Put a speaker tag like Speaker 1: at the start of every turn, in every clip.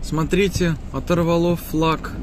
Speaker 1: Смотрите, оторвало флаг.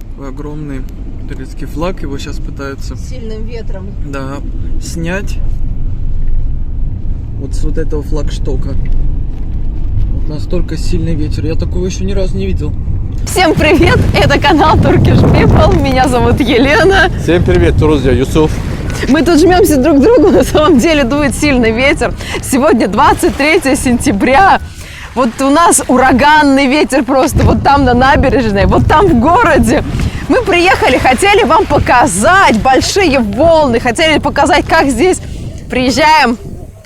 Speaker 1: Такой огромный турецкий флаг. Его сейчас пытаются
Speaker 2: сильным ветром.
Speaker 1: Да, снять. Вот с вот этого флагштока. Вот настолько сильный ветер. Я такого еще ни разу не видел.
Speaker 2: Всем привет! Это канал Turkish People. Меня зовут Елена.
Speaker 3: Всем привет, друзья, Юсуф.
Speaker 2: Мы тут жмемся друг к другу. На самом деле дует сильный ветер. Сегодня 23 сентября. Вот у нас ураганный ветер просто вот там на набережной, вот там в городе. Мы приехали, хотели вам показать большие волны, хотели показать, как здесь приезжаем,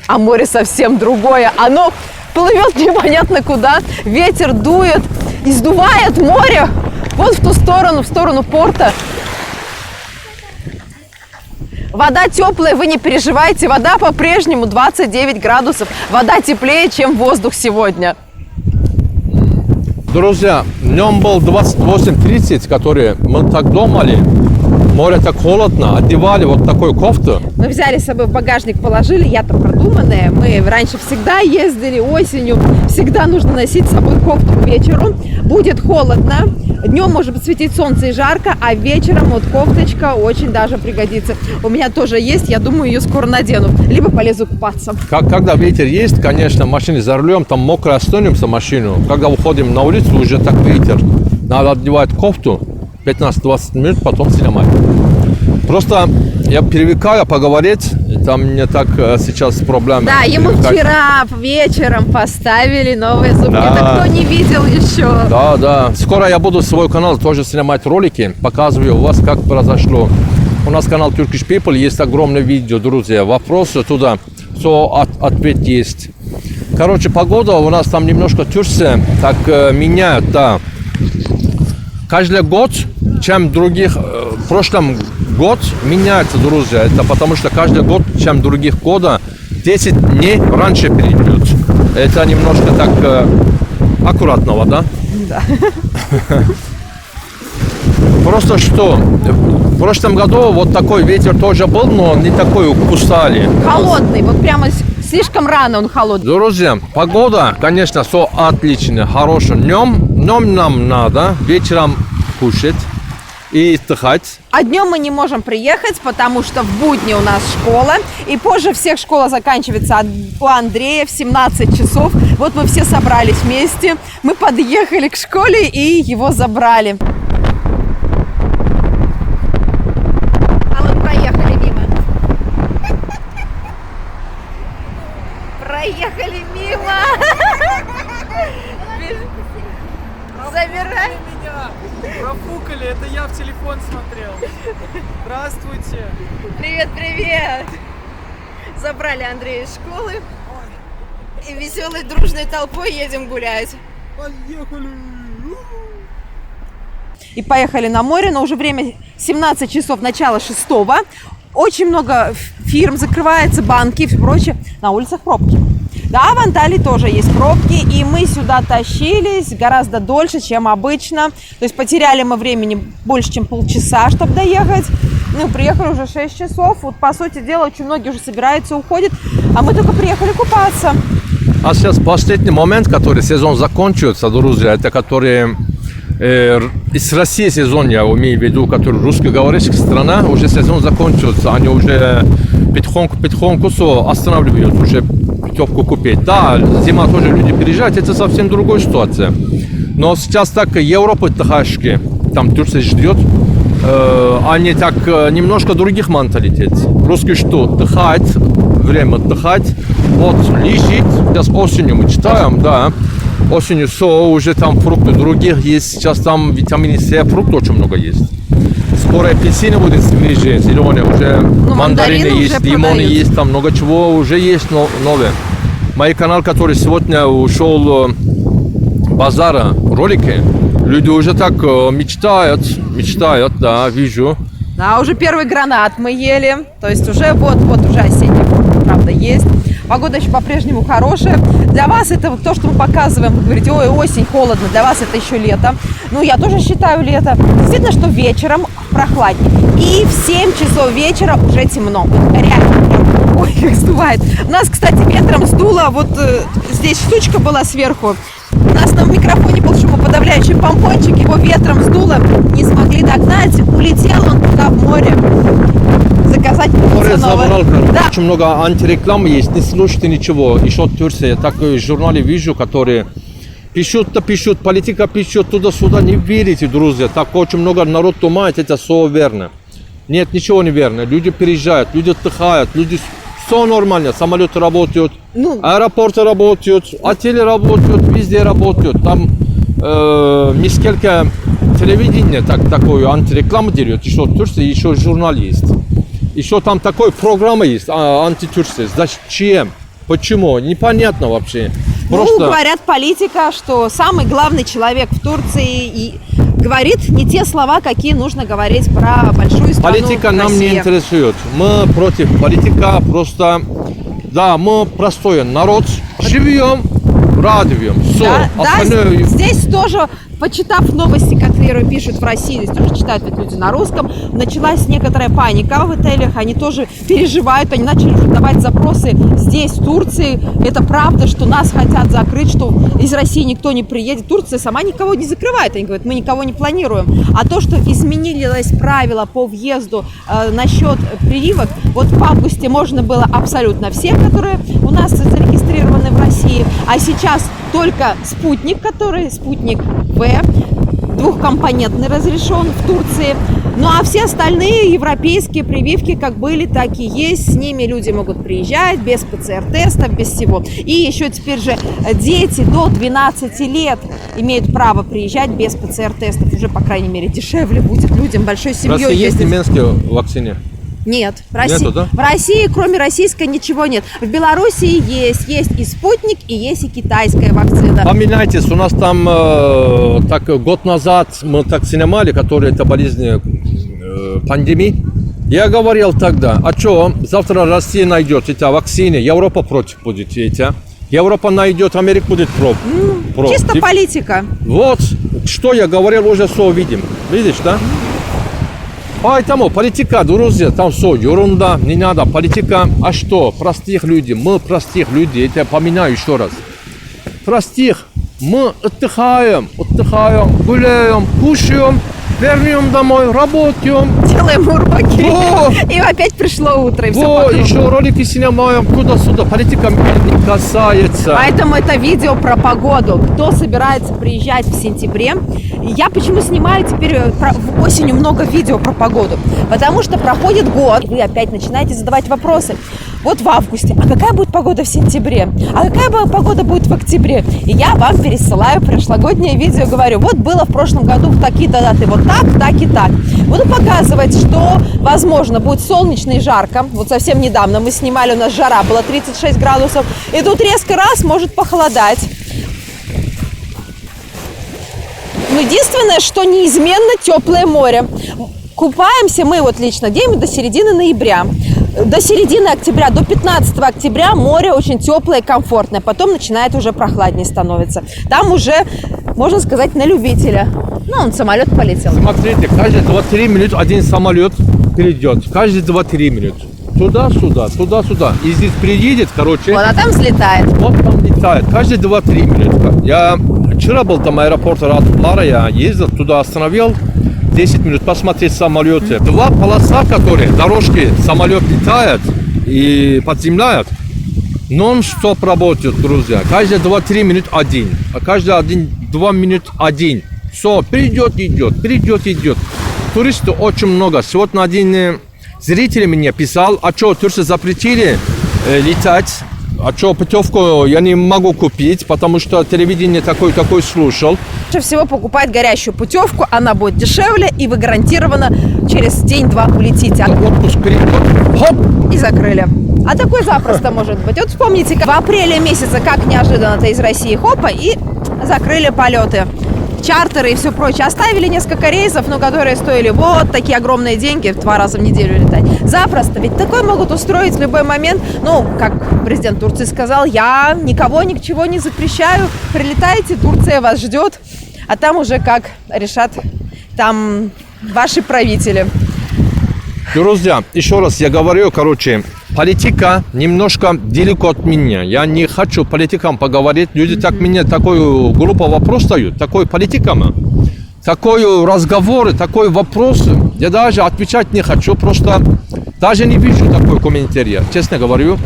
Speaker 2: а море совсем другое. Оно плывет непонятно куда, ветер дует и сдувает море вот в ту сторону, в сторону порта. Вода теплая, вы не переживайте, вода по-прежнему 29 градусов. Вода теплее, чем воздух сегодня.
Speaker 3: Друзья, днем был 28-30, которые мы так думали. Море так холодно, одевали вот такую кофту.
Speaker 2: Мы взяли с собой в багажник, положили, я-то продуманная. Мы раньше всегда ездили осенью, всегда нужно носить с собой кофту к вечеру. Будет холодно, днем может светить солнце и жарко, а вечером вот кофточка очень даже пригодится. У меня тоже есть, я думаю, ее скоро надену, либо полезу купаться.
Speaker 3: Когда ветер есть, конечно, машины за рулем, там мокро останемся машину. Когда выходим на улицу, уже так ветер. Надо одевать кофту. 15-20 минут, потом снимать. Просто я привыкаю поговорить, там не так сейчас проблемы.
Speaker 2: Да, ему вчера вечером поставили новые зубки,
Speaker 3: да.
Speaker 2: Это кто не видел еще.
Speaker 3: Да. Скоро я буду свой канал тоже снимать ролики, показываю у вас, как произошло. У нас канал Turkish People, есть огромное видео, друзья, вопросы туда, все ответ есть. Короче, погода у нас там немножко Турция так меняет, да. Каждый год, чем других, в прошлом год меняется, друзья. Это потому что каждый год, чем других года, 10 дней раньше перейдет. Это немножко так аккуратного, да?
Speaker 2: Да.
Speaker 3: Просто что, в прошлом году вот такой ветер тоже был, но не такой кусали.
Speaker 2: Холодный, вот прямо слишком рано он холодный.
Speaker 3: Друзья, погода, конечно, все отлично, хорошая. Днем нам надо вечером кушать и отдыхать.
Speaker 2: А днем мы не можем приехать, потому что в будни у нас школа. И позже всех школа заканчивается у Андрея в 17 часов. Вот мы все собрались вместе. Мы подъехали к школе и его забрали. А мы проехали мимо. Проехали мимо. Забирай
Speaker 1: меня! Профукали, это я в телефон смотрел. Здравствуйте.
Speaker 2: Привет! Забрали Андрея из школы. И веселой дружной толпой едем гулять.
Speaker 1: Поехали!
Speaker 2: И поехали на море, но уже время 17 часов, начало 6-го. Очень много фирм закрывается, банки и все прочее. На улицах пробки. Да, в Анталии тоже есть пробки, и мы сюда тащились гораздо дольше, чем обычно. То есть потеряли мы времени больше, чем полчаса, чтобы доехать. Ну, приехали уже 6 часов. Вот, по сути дела, очень многие уже собираются, уходят, а мы только приехали купаться.
Speaker 3: А сейчас последний момент, который сезон закончится, друзья, это который из России сезон, я имею в виду, который русскоговорящая страна, уже сезон закончился, они уже потихоньку останавливают, уже путевку купить. Да, зима тоже люди переезжают, это совсем другая ситуация. Но сейчас так Европа отдыхающие, там Турция ждет, они так немножко других менталитет. Русские что, отдыхать, время отдыхать, вот лежит, сейчас осенью мы читаем, да, осенью все, уже там фрукты других есть, сейчас там витамин С, фрукты очень много есть. Скоро апельсины будут свежие, зеленые, уже мандарины есть,
Speaker 2: уже
Speaker 3: лимоны
Speaker 2: продают.
Speaker 3: есть, там много чего уже есть новые. Мой канал, который сегодня ушел базара, ролики, люди уже так мечтают, да, вижу.
Speaker 2: Да, уже первый гранат мы ели, то есть уже вот уже осенний фрукт, правда, есть. Погода еще по-прежнему хорошая. Для вас это вот то, что мы показываем. Вы говорите, ой, осень, холодно. Для вас это еще лето. Ну, я тоже считаю лето. Действительно, что вечером прохладнее. И в 7 часов вечера уже темно. Вот реально. Ой, как сдувает. У нас, кстати, ветром сдуло. Вот здесь штучка была сверху. У нас на микрофоне был шумоподавление. его ветром сдуло, не смогли догнать, улетел он туда в море. Заказать
Speaker 3: Море забрал,
Speaker 2: Да.
Speaker 3: очень много антирекламы есть, не слушайте ничего. Еще Турция, так в журнале вижу, которые пишут, политика пишет туда-сюда, не верите, друзья. Так очень много народ думает, это все верно. Нет, ничего не верно. Люди переезжают, люди отдыхают, люди... Все нормально, самолеты работают, аэропорты работают, отели работают, везде работают. Там несколько телевидения такую антирекламу делают, еще в Турции, еще журнал есть. Еще там такой программа есть, антитурция. Зачем? Почему? Непонятно вообще. Просто...
Speaker 2: Ну, говорят, политика, что самый главный человек в Турции и говорит не те слова, какие нужно говорить про большую страну.
Speaker 3: Политика нам не интересует. Мы против политика, просто... Да, мы простой народ, живем, радуем. Все.
Speaker 2: Да, здесь тоже, почитав новости, которые пишут в России, здесь тоже читают ведь люди на русском, началась некоторая паника в отелях, они тоже переживают, они начали уже давать запросы здесь, в Турции. Это правда, что нас хотят закрыть, что из России никто не приедет. Турция сама никого не закрывает, они говорят, мы никого не планируем. А то, что изменилось правило по въезду насчет прививок, вот в августе можно было абсолютно всех, которые у нас зарегистрированы в России, а сейчас только спутник, спутник В, двухкомпонентный разрешен в Турции. Ну а все остальные европейские прививки как были, так и есть. С ними люди могут приезжать без ПЦР-тестов, без всего. И еще теперь же дети до 12 лет имеют право приезжать без ПЦР-тестов. Уже, по крайней мере, дешевле будет людям, большой семьей.
Speaker 3: В России есть немецкие вакцины?
Speaker 2: Нет, в России,
Speaker 3: нету, да?
Speaker 2: В России, кроме российской, ничего нет. В Белоруссии есть и спутник, и есть и китайская вакцина.
Speaker 3: Поминайтесь, у нас там так год назад мы так снимали, которые это болезни пандемии. Я говорил тогда, а что, завтра Россия найдет эти вакцины, Европа против будет эти. Европа найдет, Америка будет против.
Speaker 2: Чисто политика.
Speaker 3: Вот, что я говорил, уже все видим. Видишь, да? Поэтому политика, друзья, там все ерунда, не надо. Политика, а что? Простых людей, мы простых людей, это я поминаю еще раз. Простых, мы отдыхаем, гуляем, кушаем, вернем домой, работаем.
Speaker 2: Делаем уроки.
Speaker 3: Вот.
Speaker 2: И опять пришло утро, и все
Speaker 3: Вот,
Speaker 2: по кругу.
Speaker 3: еще ролики снимаем туда-сюда. Политика меня не касается.
Speaker 2: Поэтому это видео про погоду. Кто собирается приезжать в сентябре? Я почему снимаю теперь осенью много видео про погоду? Потому что проходит год, и вы опять начинаете задавать вопросы. Вот в августе, а какая будет погода в сентябре? А какая погода будет в октябре? И я вам пересылаю прошлогоднее видео, говорю, вот было в прошлом году в такие-то даты, вот так и так. Буду показывать, что, возможно, будет солнечно и жарко. Вот совсем недавно мы снимали, у нас жара была 36 градусов, и тут резко раз может похолодать. Но единственное, что неизменно теплое море. Купаемся мы вот лично где-нибудь до середины ноября. До середины октября, до 15 октября море очень теплое и комфортное. Потом начинает уже прохладнее становиться. Там уже, можно сказать, на любителя. Ну, он самолет полетел.
Speaker 3: Смотрите, каждые 2-3 минуты один самолет перейдет. Каждые 2-3 минуты. Туда-сюда, туда-сюда. И здесь приедет, короче.
Speaker 2: Вот, а там взлетает.
Speaker 3: Вот там летает. Каждые 2-3 минуты. Я вчера был там аэропорт Лара, я ездил туда, остановил. 10 минут посмотреть самолеты. Два полоса, которые, дорожки, самолет летает и подземляет. Нон-стоп работают, друзья. Каждые 2-3 минуты один. А каждые 1-2 минут один. Все, идет. Туристов очень много. Сегодня один зритель мне писал, а что, туристы запретили летать? А что, путевку я не могу купить, потому что телевидение такой слушал.
Speaker 2: Лучше всего покупать горящую путевку, она будет дешевле, и вы гарантированно через день-два улетите.
Speaker 3: Отпуск перейдет, хоп!
Speaker 2: И закрыли. А такое запросто может быть. Вот вспомните, в апреле месяце, как неожиданно-то из России хопа, и закрыли полеты. Чартеры и все прочее. Оставили несколько рейсов, но которые стоили вот такие огромные деньги, в 2 раза в неделю летать. Запросто. Ведь такое могут устроить в любой момент. Ну, как президент Турции сказал, я никого, ничего не запрещаю. Прилетайте, Турция вас ждет. А там уже как решат там ваши правители.
Speaker 3: Друзья, еще раз я говорю, короче, политика немножко далеко от меня. Я не хочу политикам поговорить. Люди так меня такой глупый вопрос дают. Такой политикам. такой разговор, такой вопрос, я даже отвечать не хочу, просто даже не вижу такой комментария, честно говорю.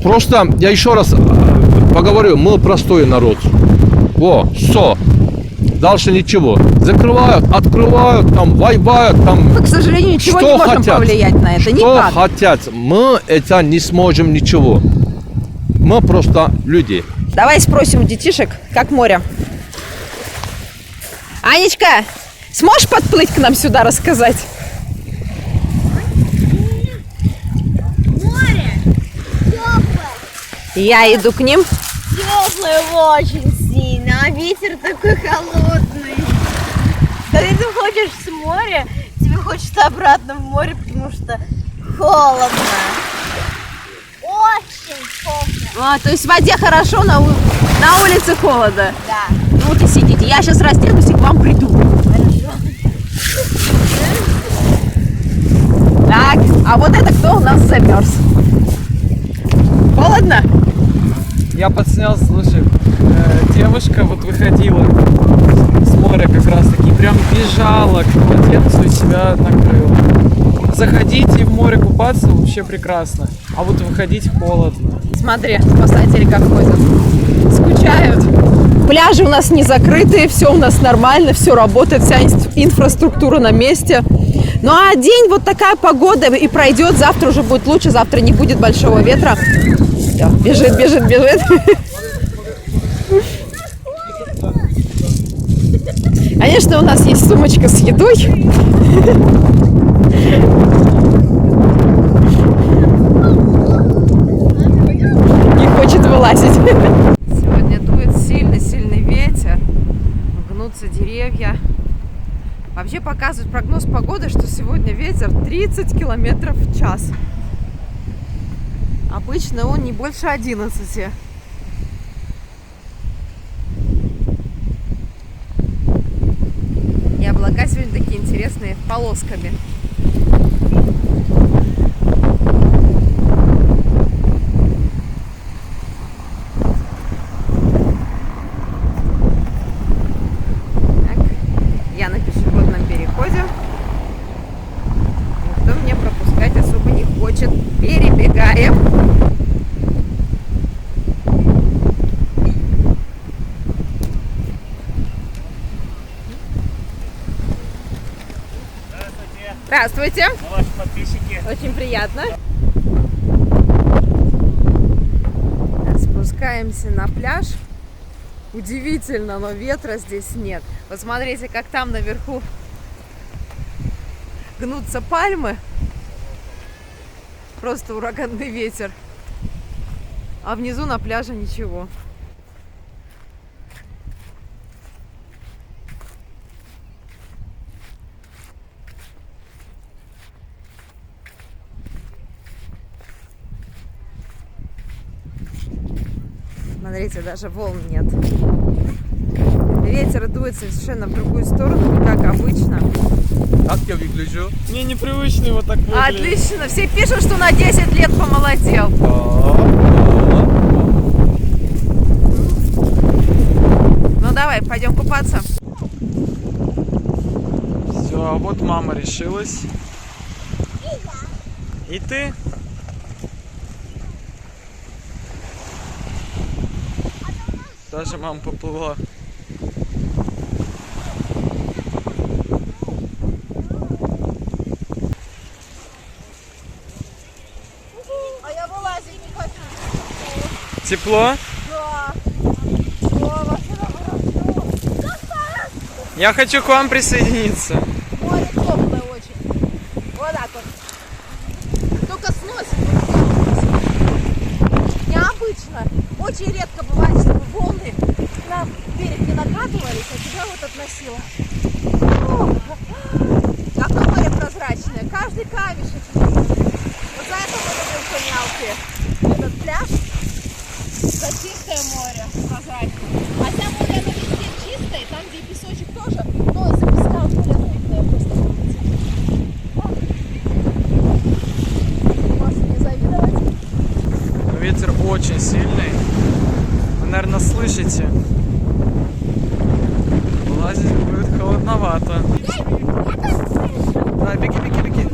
Speaker 3: Просто я еще раз поговорю, мы простой народ. Все. Дальше ничего. Закрывают, открывают, там, вайбают, там.
Speaker 2: Мы, к сожалению, ничего не можем повлиять на это.
Speaker 3: Что
Speaker 2: Никак.
Speaker 3: хотят, мы это не сможем ничего. Мы просто люди.
Speaker 2: Давай спросим у детишек, как море. Анечка, сможешь подплыть к нам сюда, рассказать?
Speaker 4: Море теплое.
Speaker 2: Я иду к ним.
Speaker 4: Теплое очень сильно, а ветер такой холодный. Когда ты хочешь с моря, тебе хочется обратно в море, потому что холодно. Очень холодно.
Speaker 2: То есть в воде хорошо, на улице холодно.
Speaker 4: Да.
Speaker 2: Ну вот и сидите. Я сейчас разденусь и к вам приду. Так, а вот это кто у нас замерз? Холодно?
Speaker 1: Я подснял, слушай, девушка вот выходила с моря как раз таки, прям бежала к полотенцу и себя накрыла. Заходить и в море купаться вообще прекрасно, а вот выходить холодно.
Speaker 2: Смотри, спасатели как ходят. Скучают. Пляжи у нас не закрытые, все у нас нормально, все работает, вся инфраструктура на месте. Ну а день, вот такая погода и пройдет, завтра уже будет лучше, завтра не будет большого ветра. Всё, бежит. Конечно, у нас есть сумочка с едой. Не хочет вылазить. Сегодня дует сильный ветер. Гнутся деревья. Вообще показывает прогноз погоды, что сегодня ветер 30 километров в час. Обычно он не больше 11. И облака сегодня такие интересные, полосками. Так, я на пешеходном переходе. Никто меня пропускать особо не хочет. Перебегаем. Здравствуйте.
Speaker 5: Ваши подписчики.
Speaker 2: Очень приятно. Спускаемся на пляж. Удивительно, но ветра здесь нет. Вот смотрите, как там наверху гнутся пальмы. Просто ураганный ветер. А внизу на пляже ничего. Смотрите, даже волн нет. Ветер дует совершенно в другую сторону, не как обычно.
Speaker 3: Как я выгляжу?
Speaker 1: Мне непривычно вот так выглядеть.
Speaker 2: Отлично, все пишут, что на 10 лет помолодел. Ну давай, пойдем купаться.
Speaker 1: Все, а вот мама решилась. И ты? Даже мама поплыла.
Speaker 4: А я вылазить не хочу.
Speaker 1: Тепло?
Speaker 4: Да. О, вообще хорошо.
Speaker 1: Я хочу к вам присоединиться.
Speaker 4: Море теплое очень. Вот так вот. Только сносит. Необычно. Очень редко бывает, чтобы волны на берег не накатывались, а тебя вот относило. Какое море прозрачное. Каждый камешек. Вот за это мы любим Коньялки. Этот пляж за чистое море прозрачное. Хотя море оно везде чистое, там где и песочек тоже, но из-за песка более мутное просто. Можно не завидовать.
Speaker 1: Ветер очень сильный. Вы, наверное, слышите. Лазить будет холодновато. беги, беги, беги.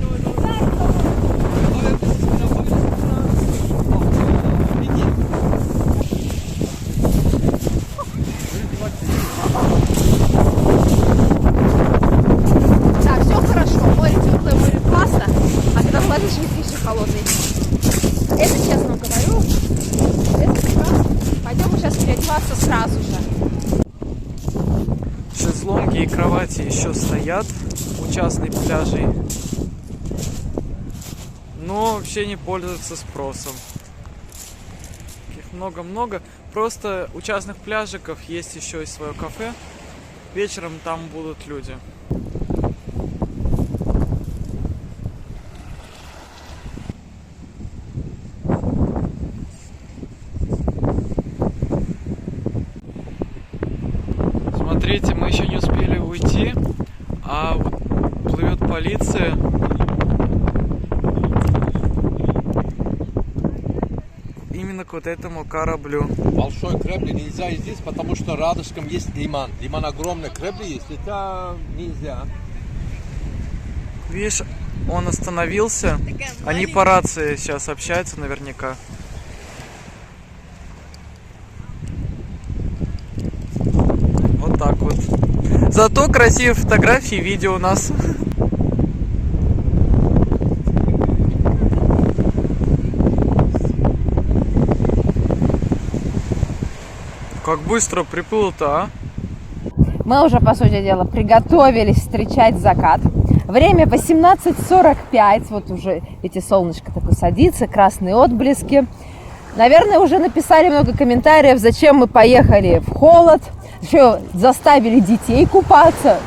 Speaker 4: Так, все хорошо. Море теплое, море классно. А когда влажный пищи холодный. Это честно говорю. Это прекрасно. Пойдем мы сейчас переодеваться сразу же.
Speaker 1: Шезлонги и кровати еще стоят у частных пляжей, но вообще не пользуются спросом. Их много-много. Просто у частных пляжиков есть еще и свое кафе. Вечером там будут люди. Смотрите, мы еще не успели уйти, а вот плывет полиция. Именно к вот этому кораблю.
Speaker 3: Большой корабль нельзя здесь, потому что рядышком есть лиман. Лиман огромный, корабли есть, это нельзя.
Speaker 1: Видишь, он остановился. Они по рации сейчас общаются наверняка. Вот так вот. Зато красивые фотографии и видео у нас. Как быстро приплыл-то, а?
Speaker 2: Мы уже, по сути дела, приготовились встречать закат. Время 18:45, вот уже эти солнышко такое садится, красные отблески. Наверное, уже написали много комментариев, зачем мы поехали в холод, еще заставили детей купаться.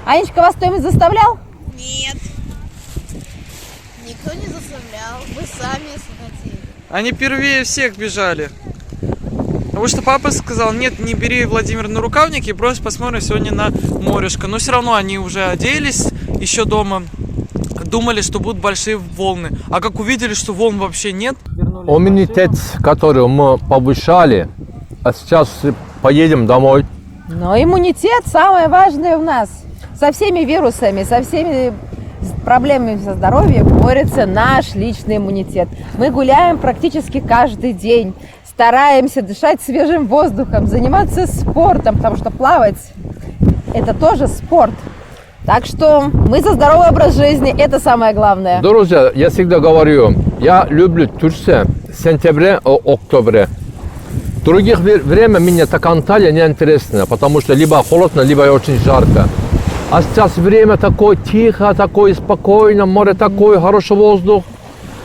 Speaker 2: Анечка, вас кто-нибудь заставлял?
Speaker 4: Нет. Никто не заставлял. Вы сами захотели.
Speaker 1: Они первее всех бежали. Потому что папа сказал, нет, не бери, Владимир, на рукавники, просто посмотрим сегодня на морешко. Но все равно они уже оделись еще дома, думали, что будут большие волны. А как увидели, что волн вообще нет,
Speaker 3: Иммунитет, который мы повышали, а сейчас поедем домой.
Speaker 2: Но иммунитет самое важное у нас. Со всеми вирусами, со всеми проблемами со здоровьем борется наш личный иммунитет. Мы гуляем практически каждый день. Стараемся дышать свежим воздухом, заниматься спортом, потому что плавать – это тоже спорт. Так что мы за здоровый образ жизни, это самое главное.
Speaker 3: Друзья, я всегда говорю, я люблю Турцию в сентябре и октябре. Других время мне так Анталия не интересно, потому что либо холодно, либо очень жарко. А сейчас время такое тихо, такое спокойно, море такой, хороший воздух,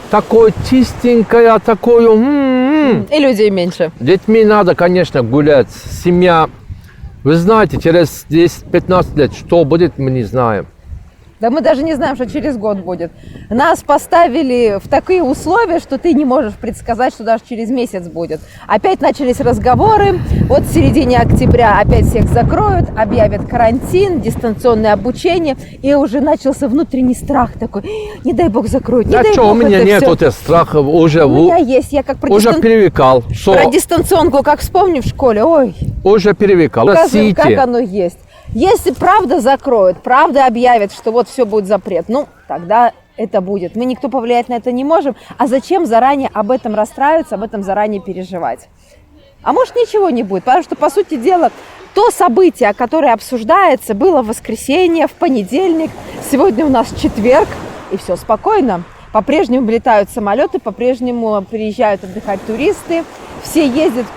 Speaker 3: такое чистенькое, такое...
Speaker 2: И людей меньше.
Speaker 3: Детьми надо, конечно, гулять. Семья, вы знаете, через 10-15 лет, что будет, мы не знаем.
Speaker 2: Да мы даже не знаем, что через год будет. Нас поставили в такие условия, что ты не можешь предсказать, что даже через месяц будет. Опять начались разговоры. Вот в середине октября опять всех закроют, объявят карантин, дистанционное обучение. И уже начался внутренний страх такой. Не дай бог закроют, не
Speaker 3: Да
Speaker 2: дай
Speaker 3: что,
Speaker 2: бог
Speaker 3: у меня
Speaker 2: это
Speaker 3: нет
Speaker 2: всё.
Speaker 3: этого страха, уже,
Speaker 2: У меня есть. Я как про,
Speaker 3: уже привыкал.
Speaker 2: про дистанционку, как вспомню в школе. Ой,
Speaker 3: Уже привыкал.
Speaker 2: показываю, как
Speaker 3: Простите.
Speaker 2: оно есть. Если правда закроют, правда объявят, что вот все будет запрет, ну, тогда это будет. Мы никто повлиять на это не можем. А зачем заранее об этом расстраиваться, об этом заранее переживать? А может, ничего не будет, потому что, по сути дела, то событие, которое обсуждается, было в воскресенье, в понедельник. Сегодня у нас четверг, и все спокойно. По-прежнему летают самолеты, по-прежнему приезжают отдыхать туристы. Все ездят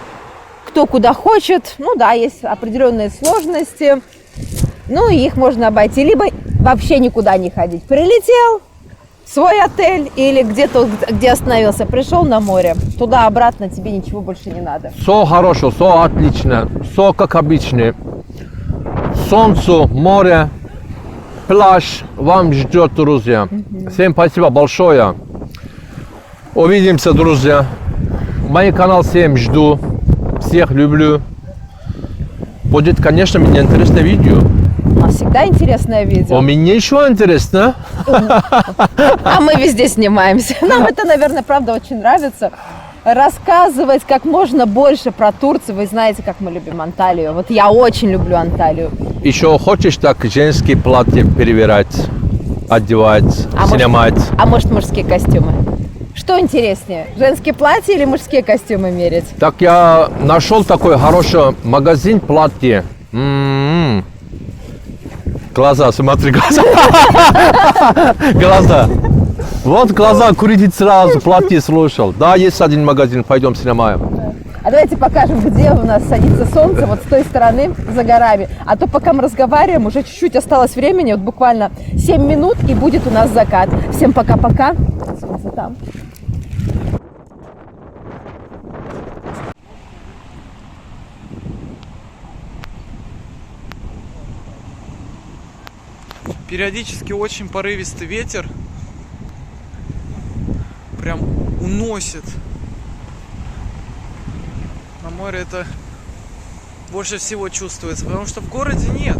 Speaker 2: кто куда хочет. Ну да, есть определенные сложности. Ну, и их можно обойти. Либо вообще никуда не ходить. Прилетел в свой отель или где-то, где остановился, пришел на море. Туда-обратно тебе ничего больше не надо.
Speaker 3: Все хорошо, все отлично, все как обычно. Солнце, море, пляж вам ждет, друзья. Всем спасибо большое. Увидимся, друзья. Мой канал всем жду. Всех люблю. Будет, конечно, мне интересное видео.
Speaker 2: У нас всегда интересное видео.
Speaker 3: У меня еще интересно.
Speaker 2: А мы везде снимаемся. Нам это, наверное, правда очень нравится. Рассказывать как можно больше про Турцию. Вы знаете, как мы любим Анталию. Вот я очень люблю Анталию.
Speaker 3: Еще хочешь так женские платья перевирать? одевать,
Speaker 2: А может-
Speaker 3: снимать.
Speaker 2: А может, мужские костюмы? Что интереснее, женские платья или мужские костюмы мерить?
Speaker 3: Так я нашел такой хороший магазин платье. Глаза, смотри, глаза. Глаза. Вот глаза, курить сразу, платье слушал. Да, есть один магазин, пойдем снимаем.
Speaker 2: А давайте покажем, где у нас садится солнце, вот с той стороны, за горами. А то пока мы разговариваем, уже чуть-чуть осталось времени, вот буквально 7 минут, и будет у нас закат. Всем пока-пока. Солнце там.
Speaker 1: Периодически очень порывистый ветер. Прям уносит. На море это больше всего чувствуется, потому что в городе нет.